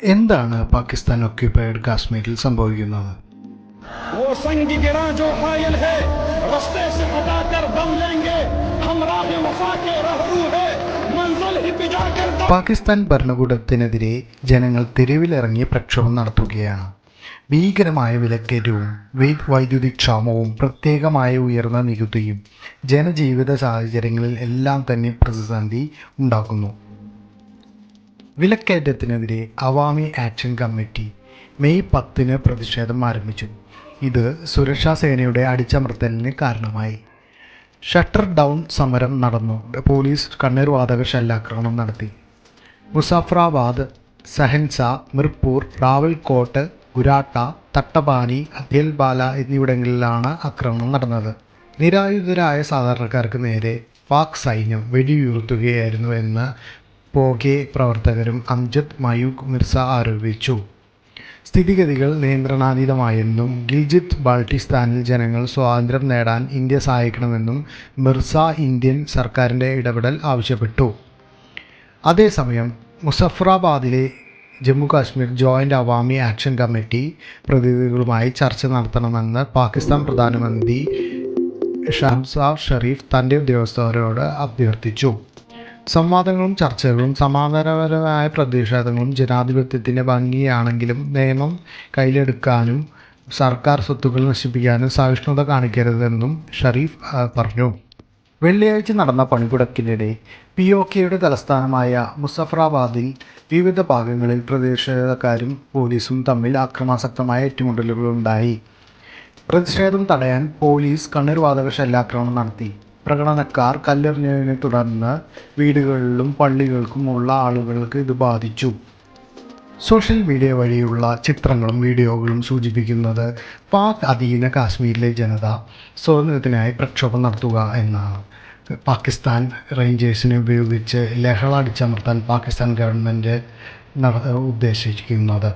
എന്താണ് പാകിസ്ഥാൻ ഒക്യുപ്പൈഡ് കാശ്മീരിൽ സംഭവിക്കുന്നത്? वो संग गिरा जो कायल है रास्ते से हटाकर दम लेंगे हम राह वफा के रहरू है मंजिल ही पिजा कर പാകിസ്ഥാൻ ഭരണകൂടത്തിനെതിരെ ജനങ്ങൾ തെരുവിലിറങ്ങി പ്രക്ഷോഭം നടത്തുകയാണ്. ഭീകരമായ വിലക്കയറ്റവും വൈദ്യുതി ക്ഷാമവും പ്രത്യേകമായ ഉയർന്ന നികുതിയും ജനജീവിത സാഹചര്യങ്ങളിൽ എല്ലാം തന്നെ പ്രതിസന്ധി ഉണ്ടാക്കുന്നു. വിലക്കയറ്റത്തിനെതിരെ അവാമി ആക്ഷൻ കമ്മിറ്റി മെയ് 10 പ്രതിഷേധം ആരംഭിച്ചു. ഇത് സുരക്ഷാ സേനയുടെ അടിച്ചമർത്തലിന് കാരണമായി. ഷട്ടർ ഡൗൺ സമരം നടന്നു. പോലീസ് കണ്ണീർവാതക ഷെല്ലാക്രമണം നടത്തി. മുസാഫറാബാദ്, സഹൻസ, മിർപൂർ, റാവൽകോട്ട്, ഗുരാട്ട, തട്ടബാനി, അധ്യൽബാല എന്നിവിടങ്ങളിലാണ് ആക്രമണം നടന്നത്. നിരായുധരായ സാധാരണക്കാർക്ക് നേരെ പാക് സൈന്യം വെടിയുതിർക്കുകയായിരുന്നു എന്ന് പോകെ പ്രവർത്തകരും അംജദ് മയൂഖ് മിർസ ആരോപിച്ചു. സ്ഥിതിഗതികൾ നിയന്ത്രണാതീതമായെന്നും ഗിൽജിത്ത് ബാൾട്ടിസ്ഥാനിൽ ജനങ്ങൾ സ്വാതന്ത്ര്യം നേടാൻ ഇന്ത്യ സഹായിക്കണമെന്നും മിർസ ഇന്ത്യൻ സർക്കാരിൻ്റെ ഇടപെടൽ ആവശ്യപ്പെട്ടു. അതേസമയം മുസഫറാബാദിലെ Jammu Kashmir joint Awami action committee പ്രതിനിധികളുമായി ചർച്ച നടത്തണമെന്ന് പാകിസ്ഥാൻ പ്രധാനമന്ത്രി ഷഹബാസ് ഷെരീഫ് തൻ്റെ ഉദ്യോഗസ്ഥരോട് അഭ്യർത്ഥിച്ചു. സംവാദങ്ങളും ചർച്ചകളും സമാധാനപരമായ പ്രതിഷേധങ്ങളും ജനാധിപത്യത്തിൻ്റെ ഭംഗിയാണെങ്കിലും നിയമം കയ്യിലെടുക്കാനും സർക്കാർ സ്വത്തുക്കൾ നശിപ്പിക്കാനും സഹിഷ്ണുത കാണിക്കരുതെന്നും ഷെരീഫ് പറഞ്ഞു. വെള്ളിയാഴ്ച നടന്ന പണിമുടക്കിനിടെ POKയുടെ തലസ്ഥാനമായ മുസഫറാബാദിൽ വിവിധ ഭാഗങ്ങളിൽ പ്രതിഷേധക്കാരും പോലീസും തമ്മിൽ അക്രമാസക്തമായ ഏറ്റുമുട്ടലുകളുണ്ടായി. പ്രതിഷേധം തടയാൻ പോലീസ് കണ്ണീർവാതക ഷെല്ലാക്രമണം നടത്തി. പ്രകടനക്കാർ കല്ലെറിഞ്ഞതിനെ തുടർന്ന് വീടുകളിലും പള്ളികൾക്കുമുള്ള ആളുകൾക്ക് ഇത് ബാധിച്ചു. സോഷ്യൽ മീഡിയ വഴിയുള്ള ചിത്രങ്ങളും വീഡിയോകളും സൂചിപ്പിക്കുന്നത് പാക് അധീന കാശ്മീരിലെ ജനത സ്വാതന്ത്ര്യത്തിനായി പ്രക്ഷോഭം നടത്തുക എന്നാണ്. പാകിസ്ഥാൻ റേഞ്ചേഴ്സിനെ ഉപയോഗിച്ച് ലഹള അടിച്ചമർത്താൻ പാകിസ്ഥാൻ ഗവൺമെൻറ് ഉദ്ദേശിക്കുന്നത്.